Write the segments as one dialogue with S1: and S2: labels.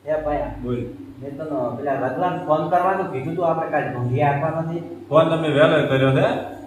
S1: એ ભાઈ
S2: બોલ.
S1: મેં તને પેલા રગલાને ફોન કરવાનું કીધું તું, આપણે કાલે ઢોંઢિયા આપવા નથી.
S2: ફોન તમે વહેલો કર્યો છે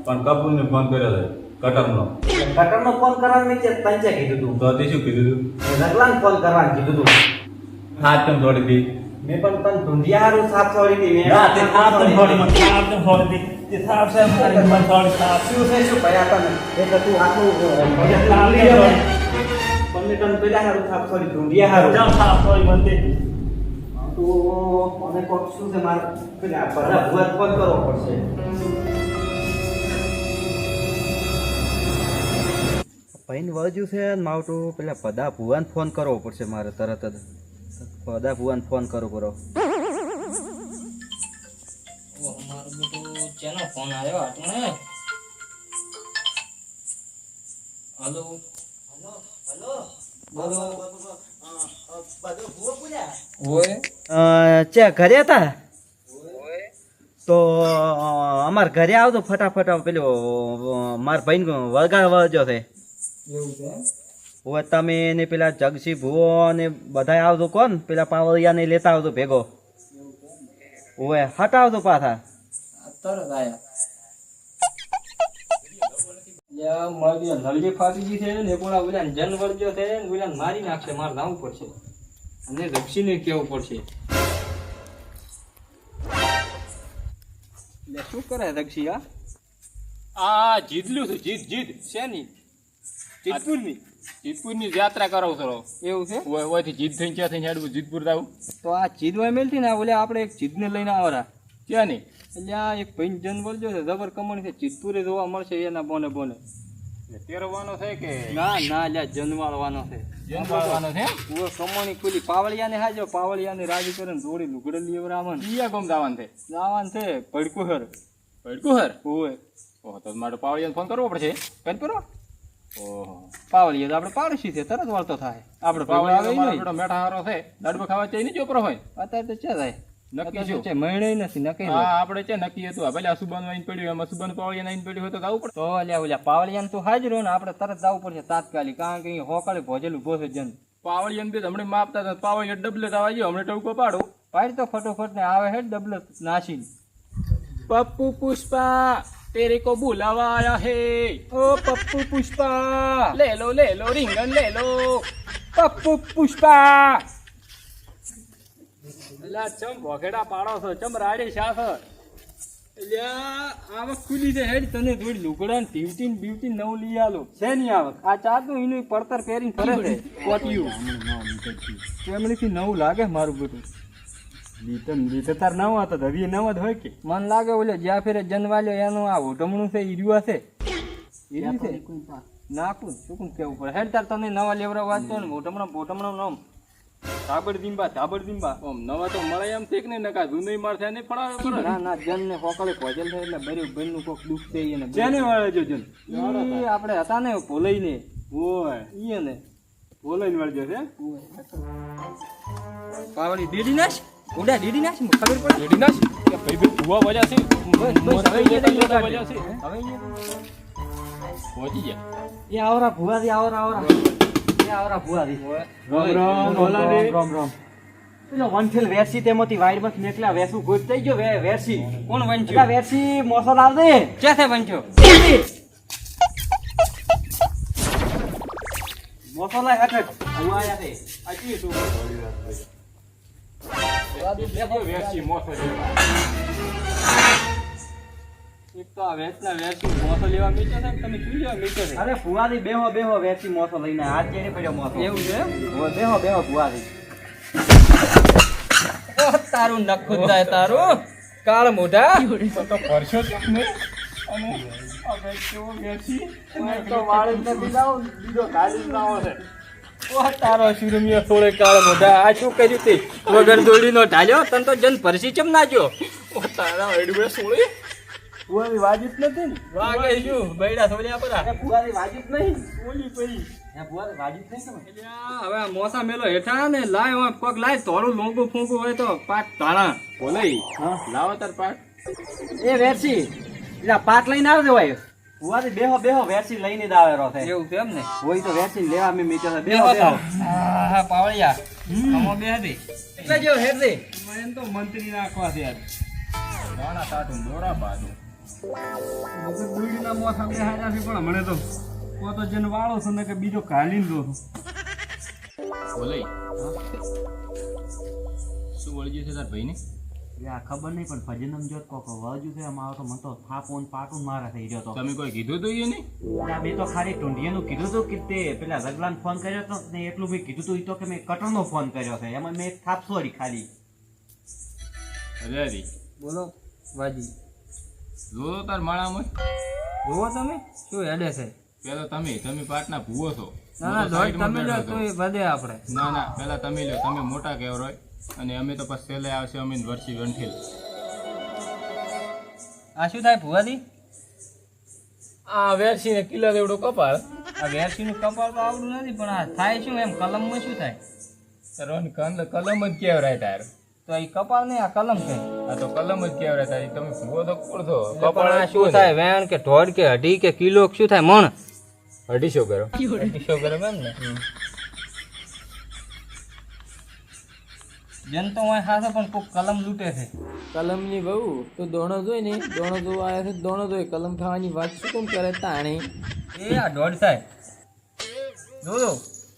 S2: પણ કપૂરને ફોન કર્યો છે કટરનો.
S1: કટરનો ફોન કરવાનું મેં પંચે કીધું તું.
S2: તો તે શું કીધું તું?
S1: રગલાને ફોન કરવાનું કીધું તું.
S2: હાથ કેમ થોડી દી?
S1: મેં પણ તને ઢોંઢિયા હારું સાફ છોડી હતી. મેં
S2: ના તે હાથ કેમ થોડી મને હાથ કેમ થોડી દી? તે સાફ છે મારી મને થોડી સાફ.
S1: શું છે શું ભાઈ આપણને એટલે તું આટલું તમને તને પેલા હારું સાફ છોડી ઢોંઢિયા હારું
S2: જામ સાફ થોડી મને.
S1: તો મને કોક શું છે મારે પેલા બધા ભૂત ફોન કરવો પડશે. ભાઈને વજુ છે માવટું પેલા પદા ભુવાને ફોન કરવો પડશે મારે તરત જ. પદા ભુવાને ફોન કરો.
S3: મારો બેટો ચેનો ફોન આવ્યો આટલે? હલો બોલો. ઓય
S1: ચે ઘરે હતા તો અમાર ઘરે આવતો ફટાફટ પેલો માર ભાઈ વળગાડ વળજો છે.
S3: એવું છે?
S1: હવે તમે ને પેલા જગસી ભુવો ને બધા આવતો કોણ પેલા પાવળિયા ને લેતા આવતો ભેગો. ઓવે હટાવતો પાછા.
S3: તરત આયા મારી નળજી ફાટી ગઈ છે ને કોણા બોલ્યા જન વળજો છે ને બોલ્યા મારી નાખશે. મારે લાવવું પડશે અને રક્ષીને કેવું પડશે.
S1: એટલે શું કરે રક્ષી?
S4: આ જીતલું છે જીત શેની? જીતપુરની યાત્રા કરાવ છો.
S3: એવું છે?
S4: ઓયથી જીત થઈને ક્યાં થઈને હેડવું જીતપુર જાવ
S3: તો આ ચીદવાય મેલતી ને બોલે આપણે એક ચીદને લઈને આવરા.
S4: ક્યાં નહીં?
S3: એટલે આ એક ભાઈ જન વળજો છે જબર કમણ છે. ચિતપુરે જોવા મળશે એના બોને
S4: તેરવાનો છે કે
S3: ના લ્યા જનવાળવાનો છે.
S4: જનવાળવાનો છે?
S3: ઓ કમણી ખુલી પાવળિયાને હાજો પાવળિયાને રાજી કરીને જોડી લુગડે લેવરામન
S4: કયા ગામ જવાનું છે?
S3: જવાન છે પડકુહર.
S4: પડકુહર?
S3: ઓય
S4: ઓહો તો મારે પાવળિયાને ફોન કરવો પડશે. કરી કરો. ઓહો
S3: પાવળિયા તો આપણે પાડોશી છે તરત વળતો થાય. આપણે
S4: પાવળિયાનો મારો
S3: પાવળિયા
S4: બેટો મેઠા હારો છે. દાડબો ખાવા ચાઈ નહીં ચોપરો હોય.
S3: અત્યારે તો છે થાય
S4: નક્કી
S3: અત્યારે
S4: શું?
S3: છે મહિને નથી નક્કી
S4: હા આપણે છે નક્કી હતું. આ ભલે સુબાન વાઈન પડ્યું એમાં સુબાન પાવળિયા નાઈન પડ્યું હોય તો જવું પડે.
S3: તો ઓલ્યા પાવળિયાને તું હાજરો ને આપણે તરત જવું પડશે તાત્કાલિક. કારણ કે હોકળે ભોજેલું ઉભો છે જન.
S4: પાવળિયાને બી હમણાં માપતા હતા. પાવળિયા ડબલે થવા ગયો હમણાં ટવકો પાડો.
S3: પાડી તો ફટોફટ ને આવે હે ડબલ નાસી.
S4: पप्पू पुष्पा तेरे को बुलावा आया है।
S3: ઓ પપ્પુ પુષ્પા
S4: ले लो रिंगन ले लो।
S3: પપ્પુ પુષ્પા
S4: એલા ચમ ભોગેડા પાડો છો, ચમ રાડી શાસ.
S3: એલ્યા આવક ખુલી છે હેડ તને થોડી લુગડા ને બ્યુટી બ્યુટી નવ લઈ આલો છે ની આવક. આ ચાતું એનું પડતર પહેરીને ફરે છે કોટિયું ફેમિલીથી નવું લાગે મારું બેટું. લીટર તાર નવ હતો ધવી નવ જ હોય કે મન લાગે ઓલે જ્યાં ફેરે જનવાલ્યો એનું આ ઓઢમણું છે ઈર્યું હશે. ઈર્યું છે નાખું શું કેવું પડે હેડ તાર તને નવા લેવરા વાંચતો ને ઓઢમણો નામ ધાબડ દીંબા
S4: ઓમ નવા તો મળે એમ ઠીક નહીં, નકા જૂની માર થાય નહીં પડાવે.
S3: ના જન ને હોકળે ભોજલ થાય એટલે બરી ભાઈ નું કોક દુઃખ છે એને જેને વાળે જો જન ઈ આપણે હતા ને ભોલઈ ને ઓય ઈ ને ભોલઈ ને વાળજો છે પાવડી દીડી નાશ ઉડા દીડી નાશ ખબર પડે
S4: રેડી ના કે ભાઈ ભાઈ ભૂવા વજા છે. પહોંચી ગયા.
S1: એ આવરા ભુવાથી આવરા ભુવાથી રામ પેલો વંઠેલ વેરસી તેમાંથી વાયરમાંથી નીકળ્યા વેસુ ગોત થઈ ગયો વેરસી
S3: કોણ
S1: પેલા
S3: વંચ્યો
S1: વેરસી મોસો લાવ દે
S3: ક્યાં છે વંચ્યો
S1: મોસો લાય હટક ભુવા આયા તે આજી તું
S4: વેચી મોસો જેવા.
S3: એક તો આ વેચના વેચી મોસો લેવા મીઠો છે તમે શું લેવા મીઠો છે
S1: અરે ભુવાથી બેહો વેરસી મોસો લઈને હાથ ચેરી પડ્યો મોસો
S3: એવું છે
S1: હવે બેહો ભુવાથી
S3: તારું નખું જાય તારું કાળ મોઢા
S4: તો પરસો જ નહીં. અને હવે કેવો વેચી
S1: તો વાળ જ નથી લાવો બીજો ગાડી જ લાવો છે.
S3: ઓ તારો શુરમિયો થોડે કાળ મોઢા આ શું કર્યું તે વગર દોડીનો ઢાલ્યો તન તો જન પરસી ચમ નાખ્યો
S4: ઓ તારા એડવે સોળી
S1: ભુવાથી વાજી જ નથી ને
S3: વાગે શું બૈડા થોડ્યા પરા
S1: અરે ભુવાથી વાજી જ નહીં
S3: ઓલી પઈ
S1: હે ભુવાથી વાજી જ નહીં કે
S3: હવે આ મોસા મેલો હેઠા ને લાય પગ લાય થોડું લોંગું ફૂંકું હોય તો પાટ તાણા
S4: બોલાઈ
S1: હા
S4: લાવો તાર પાટ.
S1: એ વેરસી એટલે પાટ લઈને આવજો ભાઈ ભુવાથી બેહો વેરસી લઈને જ આવેલો છે
S3: એવું છે એમ ને
S1: હોય તો વેરસી લેવા મેં મીટર
S3: બેહો તો હા પાવળિયા આમાં બે હતી
S1: એટલે જેવો હેડ દે
S3: એમ તો મંત્રી નાખવા છે યાર
S4: દાણા કાઢું દોડા બાદું
S3: દૂધના મોસમ બે હાજર છે પણ મને તો પોતો જન વાળો છે ને કે બીજો કાઢીને દો
S4: બોલે શું બોલી ગયું છે તાર ભાઈને
S1: આ ખબર નહીં પણ ભજનમ જોત કોક વાજુ છે આમાં તો મને તો થાપોન પાટું મારા થઈ ગયો તો
S4: તમે કોઈ કીધું તું એને
S1: આ બે તો ખાલી ટુંડિયાનું કીધું હતું કે તે પેલા રગલાને ફોન કર્યો હતો ને એટલું મેં કીધું હતું ઈ તો કે મેં કટરનો ફોન કર્યો છે એમાં મેં એક થાપ સોરી ખાલી
S4: રેડી
S3: બોલો વાજી
S4: જો તાર માળામાં
S3: જોવો તમે શું હેડે છે
S4: પેલો તમે પાટના ભૂવો છો
S3: ના ના દોઢ તમે લો તો એ વધે આપણે
S4: ના ના પેલા તમે લો તમે મોટા કહેવાય અને અમે તો પછી છેલ્લે આવશે અમે વર્ષી વંઠેલ
S3: આ શું થાય ભુવાજી
S4: આ વેરસીને કિલો જેવડો કપાળ
S3: આ વેરસીનું કપાળ તો આવડું નથી પણ આ થાય શું એમ કલમમાં શું થાય
S4: સરોની કલમ જ કહેવાય તાર
S3: તો એ કપાળ નહીં આ કલમ છે
S4: આ તો કલમ જ કહેવાય તારી તમે ભૂવો તો કોણ છો
S3: કપાળ આ શું થાય વેણ કે ઢોળ કે અઢી કે કિલો શું થાય મણ
S4: 250 કરો
S3: 250 ગ્રામ એમ ને જનતો હોય હાથે પણ કોક કલમ લૂંટે છે
S5: કલમની બહુ તો દોણો જોઈ ને દોણો જોવા આવ્યા છે દોણો જોઈ કલમ ખાવાની વાત શું કેમ કરે તાણી
S3: એ આ દોઢ થાય જોજો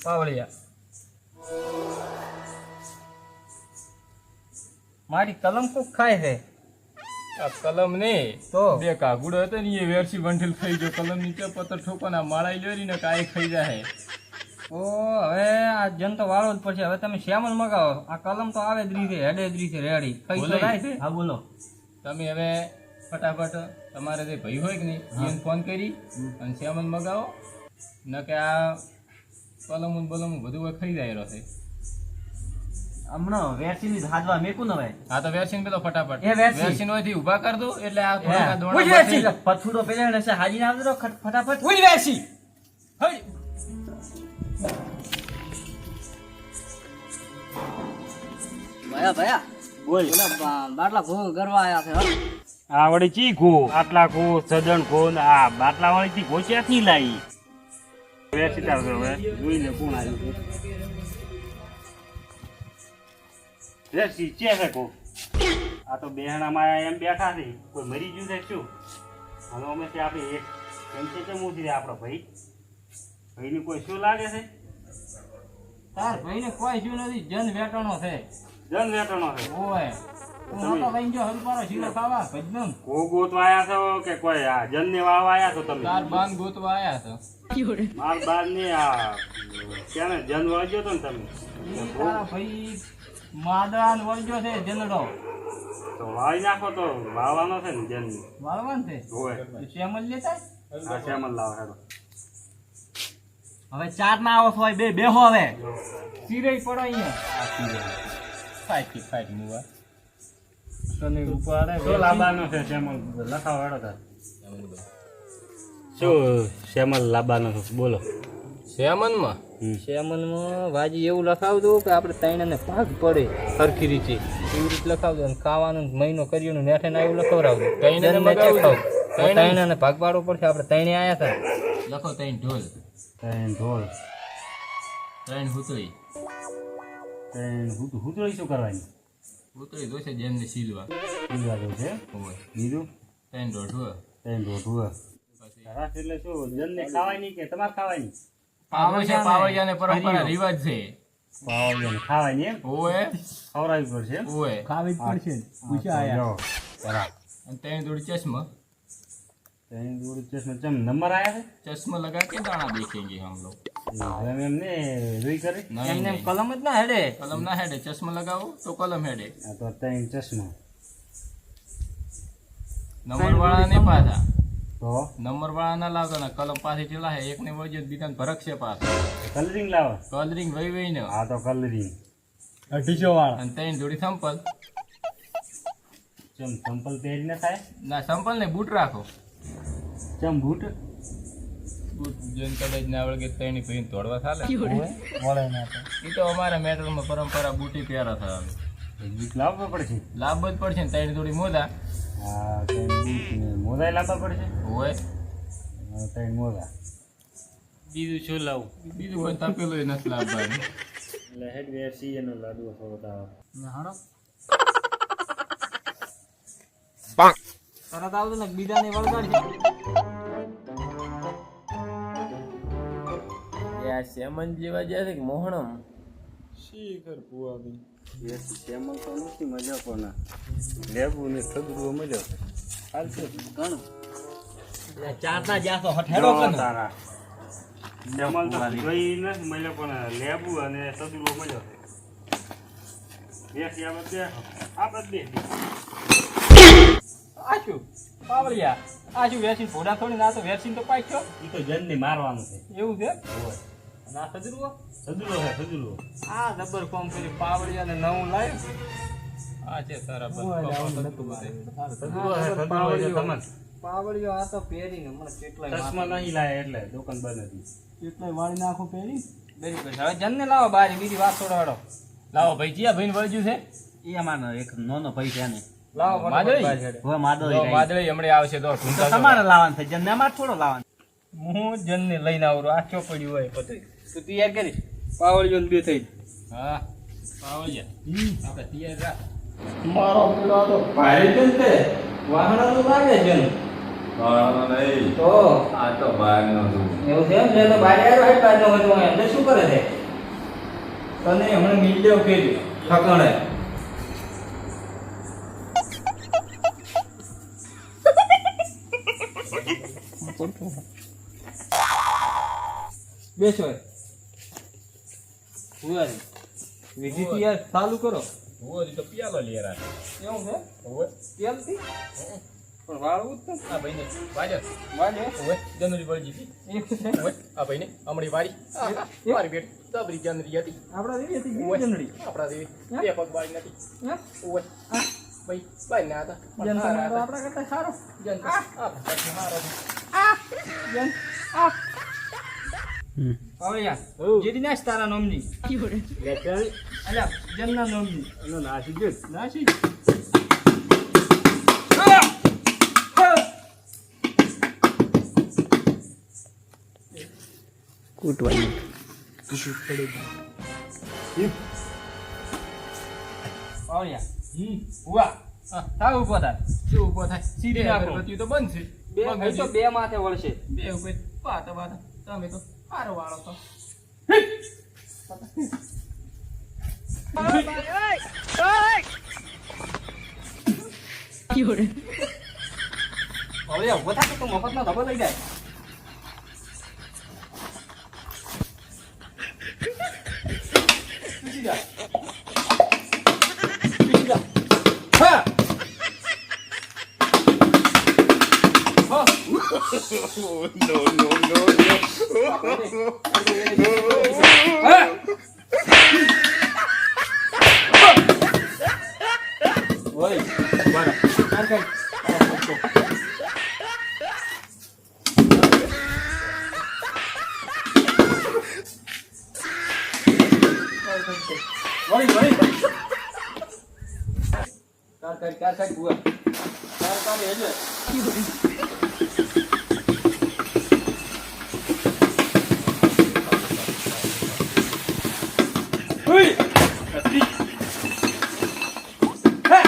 S3: પાવળિયા મારી કલમ કોક ખાય છે
S4: આ કલમ ને
S3: તો
S4: બે કાગુડો હતો ને એ વેરસી વંઠેલ ખાઈ ગયો કલમ નીચે પત્તર ઠોકોના માળાઈ લેરી ને કાંઈ ખાઈ જાય
S3: ઓ હવે આ જનતો વાળો જ પડશે હવે તમે શ્યામલ મગાવો આ કલમ તો આવે જ રીતે હેડે જ રીતે રેડી કઈ તો થાય છે
S1: હા બોલો
S4: તમે હવે ફટાફટ તમારે જે ભાઈ હોય કે નહીં એને ફોન કરી અને શ્યામલ મગાવો ન કે આ કલમું બલમું બધું હોય ખાઈ જાય રહ્યો છે
S1: હમણાં વેરસીની હાજવા મેકું ને હવે
S4: હા તો વેરસીન પેલો ફટાફટ
S1: એ વેરસી.
S4: વેરસીન હોયથી ઊભા કર દો એટલે આ થોડાક આ દોણા
S3: ઉઈ વેરસી.
S4: પાસે-
S1: પથુડો પેલા હશે હાજી ના આવજો ફટાફટ
S3: ઉઈ વેસી હઈ
S5: ભયા ભયા
S2: બોલ
S5: બાટલા ભૂ કરવા આવ્યા છે હો.
S2: આ વળી ચી ઘો આટલા ઘો સદન ઘો ને આ બાટલા વાળી થી ઘો ક્યાંથી લાવી વેચી લાવજો હવે જોઈ લે કોણ આવ્યું છે વેચી ચે છે કો આ તો બેહણામાં એમ બેઠા છે કોઈ મરી ગયું છે શું હવે અમે તે આપણે એક કેમ છે મૂકી દે આપણો ભાઈ ભાઈને કોઈ શું લાગે છે
S3: તાર ભાઈને કોઈ શું નથી જન વેટણો છે
S2: જન વેટણો છે
S3: ઓય હું નતો કઈ ગયો હલપારો શીરો ખાવા ભજનમ
S2: કો ગોતવા આવ્યા છો કે કોઈ આ જન ને વાળવા આવ્યા છો તમે
S4: તાર બાન ગોતવા આયા છો
S2: માર બાર ને આ ક્યાં જન વાળજો તો ને તમે
S3: ઈ તારા ભાઈ માદવાન વળજો છે જનડો
S2: તો વાળી નાખો તો વાળવાનો છે ને જન
S3: વાળવાન છે
S2: હોય
S3: શ્યામલ લેતા
S2: આ શ્યામલ લાવો હેડો
S1: હવે ચાર ના આવો હોય બે બેહો હવે
S3: ચીરે પડો અહીંયા
S4: ફાઈટ મુવા
S3: તને ઉપર
S2: શું લાવવાનો છે શ્યામલ લખાવો હેડો તાર શું શ્યામલ લાવવાનો છે બોલો
S4: શ્યામનમાં
S3: શ્યામલમાં વાજી એવું લખાવજો કે આપણે તૈણાને ભાગ પડે સરખી રીતે એવી રીતે લખાવજો અને ખાવાનું મહિનો કર્યું નેઠે ના એવું લખાવરાવજો
S4: તૈણાને
S3: જનને
S4: મગાવજો.
S3: ચખાવો. તૈણાને ભાગ પાડવો પડશે આપણે તૈણે આયા હતા
S4: લખો તૈન ઢોલ
S2: ત્રણ ઢોળ
S4: ત્રણ હુતળી
S2: ત્રણ હુતળી શું કરવાની
S4: હુતળી જોશે જેમને સીલવા
S2: પીવાનું છે
S4: હોય
S2: બીજું
S4: ત્રણ દોઢું
S2: ત્રણ ઢોઢું સરસ એટલે શું જનને ખાવાની કે તમારે ખાવાની
S4: પાવળિયાને પરંપરા રિવાજ છે
S2: પાવડિયાને ખાવાની એમ
S4: ઓએ
S2: ખવડાવવી પડશે એમ
S4: ઓએ
S3: ખાવી જ પડશે
S2: પૂછ્યા આયા બરાબર
S4: અને ત્રણ દોડ ચશ્મા
S2: ત્રણ જોડી ચશ્મા ચમ નંબર આયા
S4: चश्मा लगा के दाना देखेंगे हम लोग
S2: છે હવે એમને જોઈ કરે
S4: नहीं
S3: એમને
S4: नहीं
S3: કલમ જ ના હેડે
S4: कलम ना हेडे चश्मा लगाओ तो कलम हेडे
S2: આ તો ત્રણ ચશ્મા
S4: नंबर वाला नहीं पाता
S2: તો
S4: नंबर वाला ना लागो ना कलम पासे चला है एक ने वजह बीता भरक से पास
S2: કલરિંગ લાવો
S4: कलरिंग वही वही ने
S2: આ તો કલરિંગ
S3: 250 વાળા
S4: અને ત્રણ જોડી સંપલ
S2: ચમ સંપલ પહેરીને થાય
S4: ના સંપલ ને બૂટ રાખો
S2: ચમ બૂટ
S4: બૂટ જેન કદાચ ના આવડે ત્રણ પહેરીને દોડવા ચાલે
S3: વળે ના તો
S4: એ તો અમારા મેટરમાં પરંપરા બૂટી પહેરા થાય
S2: બૂટ લાવવા પડશે
S4: લાભ જ પડશે ને ત્રણ જોડી મોજા
S2: હા ત્રણ બૂટ ને મોજા લાવવા પડશે
S4: હોય
S2: હા, ત્રણ મોજા
S4: બીજું શું લાવું બીજું કોઈ તપેલું નથી લાવવાનું
S2: એટલે હેડ વેરસી એનો લાડવો ખવડાવો.
S5: હાડો તરત આવતો ને બીજાને વળગાડજે. યાર સેમન જેવા જ્યાં છે કે મોહણમ
S3: શીખર પુઆબી
S2: વેરસી શેમાં તો નથી મજા પણ લેબુ ને સદરૂ મજા હાલશે ઘણું
S1: ચારતા જાસો હઠેડો કનો
S2: તારા શેમાં તો જોઈ નથી મળ્યો પણ લેબુ અને સદરૂ મજા વેરસી આપણે બે
S3: આશું પાવળિયા આશું વેસી ઘોડા થોડી ના તો વેસી તો પાછો
S2: ઈ તો જનને મારવાનું છે.
S3: એવું છે
S2: હોય
S3: ના સદરુઓ
S2: સદરૂ છે સદરૂ.
S3: આ જબર કોમ કરી પાવળિયા ને નવું લાવ્યું.
S4: આ છે તારા
S3: સદરુઓ
S2: તમને
S3: પાવળિયો આ તો પહેરીને મને કેટલાય
S2: ચશ્મા નહીં લાયા એટલે દુકાન બંધ હતી.
S3: કેટલાય વાળી નાખો પહેરી બેરી પછી હવે જનને લાવો બારી બીજી વાત છોડાડો.
S4: લાવો ભાઈ જીયા ભાઈ વળજ્યું છે
S1: એ અમારો એક નાનો ભાઈ છે ને
S3: લાવો
S4: માદળી?
S3: બારી હેડે.
S1: હવે માદો
S4: જો વાદળી હમણાં આવશે તો
S1: તો
S4: ઢૂંઢતા
S1: તમારે લાવવાનું છે જન્ને અમારે થોડો લાવવાનો.
S3: હું જનને લઈને આવરો આ ચોપડ્યું હોય પતરી તું તૈયાર કરી પાવળિયો ને બે થઈ
S4: હા પાવળિયા આપણે તૈયાર રાખ.
S3: મારો પેલો તો ભારે જન તે વાહણા તો લાગે જન તો
S6: આ તો બહારનો છું.
S3: એવું છે એમ તો બારે આવ્યો હોય પાછો હોય તો અંદર શું કરે છે તને હમણાં મિલ જાવ કે ઠકાણે બેસો હુઆરી વિધિ યાર ચાલુ કરો
S4: ઓય તો પિયાલો લઈ રાખ.
S3: એવું છે
S4: ઓય
S3: તેલથી પણ વાળવું જ
S4: આ ભાઈને વાજર
S3: વાળે
S4: ઓય જનરી વળજી હતી.
S3: એવું છે
S4: ઓય આ ભાઈને હમણી વારી મારી બેટ તબરી જનરી હતી.
S3: આપણા દેવી હતી
S4: ઓય
S3: જનડી
S4: આપણા દેવી
S3: હા?
S4: બે પગ બાળી નથી.
S3: હે
S4: ઓય ભાઈ બાઈ ના હતા પણ
S3: જન
S4: સારા
S3: તમારો
S4: હતા.
S3: આપણા કરતા સારો
S4: જન તો આપણા કરતા સારા હતા.
S3: જન હવે યાર જેડી નાશ તારા નોમની અલ્યા જનના નોમની
S2: એનો નાસી ગયો.
S3: નાશી હુઆ તાવ ઉભો થાય
S4: શું ઊભો થાય
S3: સીધી
S4: બે
S3: નાખો.
S4: અગરબત્તીઓ તો બંધ છે
S3: બે ભાઈ તો બે માથે વળશે
S4: બે ઉપર પાતા પાતા તમે તો હારો વાળો તો
S3: હવે ઉભો થાય તો મફતનો ધબો લઈ જાય પીસી જા. પીસી જા. હા. હા. હા. ઓય બરાબર કાર કાર વળી કાર બુઆ કાર એટલે ઉઈ હે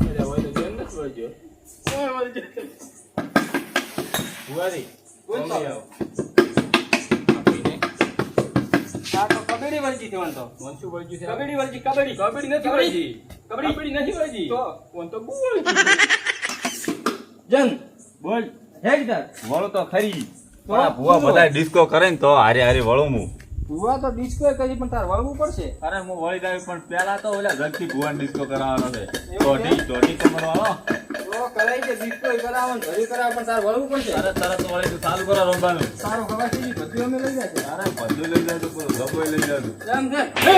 S4: એટલે હોય તો જન નથી વળજો. ભુવાજી,
S3: બોલ તો.
S4: મમ્મી આવો. આ ભાઈને
S3: આ તો કબડ્ડી વળજી થવાનું તો
S4: કોણ શું વળગ્યું છે?
S3: કબડ્ડી વળજી કબડ્ડી
S4: કબડ્ડી નથી વળગી. કબડ્ડી નથી વળગી.
S3: તો?
S4: કોણ તો બહુ વળગ્યું.
S3: જન
S2: બોલ
S3: હેડ દર
S6: વળું તો ખરી
S3: તો
S6: પણ આ ભૂવા બધા ડિસ્કો કરે ને તો હારે હારે વળું હું.
S3: ભુવા તો ડિસ્કો કરી પણ તાર વળવું પડશે
S6: અરે હું વળી જાય પણ પેલા તો ઓલા ઘરથી ભૂવાને ડિસ્કો કરાવવાનો છે.
S3: એવું છે?
S6: દોઢી કમર વાળો.
S3: તો કરાઈ છે ડિસ્કો કરાવવાનું ઘરે કરાવ પણ તાર વળવું પડશે
S6: તરત વળી તો ચાલુ કરો રમવાનું.
S3: તારો ખબર છે બધું અમે લઈ જાય
S6: અરે બધું લઈ જાય તો ગભો લઈ જાય.
S3: એમ છે હે